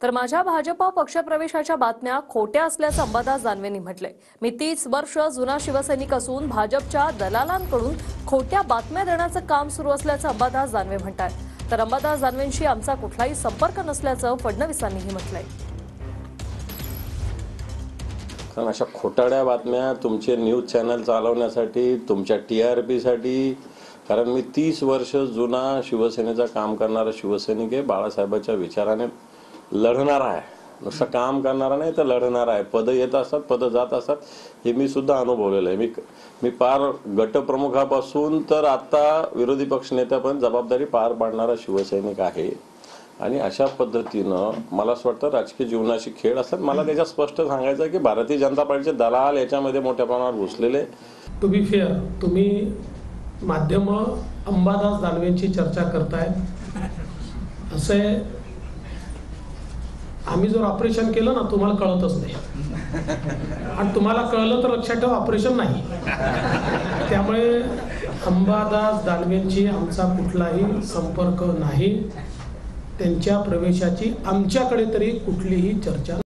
तर माझ्या भाजपा पक्षप्रवेशाच्या बातम्या खोट्या असल्याचं अंबादास दानवेंनी म्हटलंय। मी 30 वर्ष जुना शिवसैनिक असून भाजपच्या दलालांकडून खोट्या बातम्या देण्याचं काम सुरू असल्याचं अंबादास दानवे म्हणतात। तर अंबादास दानवेंशी आमचा कुठलाही संपर्क नसल्याचं फडणवीसांनीही म्हटलंय। कारण अशा खोटाड्या बातम्या तुमचे न्यूज चॅनल चालवण्यासाठी, तुमच्या TRP साठी, कारण मी 30 वर्ष जुना शिवसेनेचं काम करणारा शिवसैनिक आहे। बाळासाहेबांच्या विचाराने लढणारा आहे, नुसतं काम करणारा नाही तर लढणारा आहे। पद येत असतात, पद जात असतात, हे मी सुद्धा अनुभवलेलं आहे। मी पार गटप्रमुखापासून तर आता विरोधी पक्षनेत्यापर्यंत जबाबदारी पार पाडणारा शिवसैनिक आहे। आणि अशा पद्धतीनं मला असं वाटतं राजकीय जीवनाशी खेळ असतात। मला त्याच्यात स्पष्ट सांगायचं आहे की भारतीय जनता पार्टीचे दलाल याच्यामध्ये मोठ्या प्रमाणावर घुसलेले। टू बी फेअर, तुम्ही माध्यम अंबादास दानवेंची चर्चा करताय, असे आम्ही जर ऑपरेशन केलं ना तुम्हाला कळतच नाही, आणि तुम्हाला कळलं तर लक्षात ठेवा ऑपरेशन नाही। त्यामुळे अंबादास दानवेंची आमचा कुठलाही संपर्क नाही, त्यांच्या प्रवेशाची आमच्याकडे तरी कुठलीही चर्चा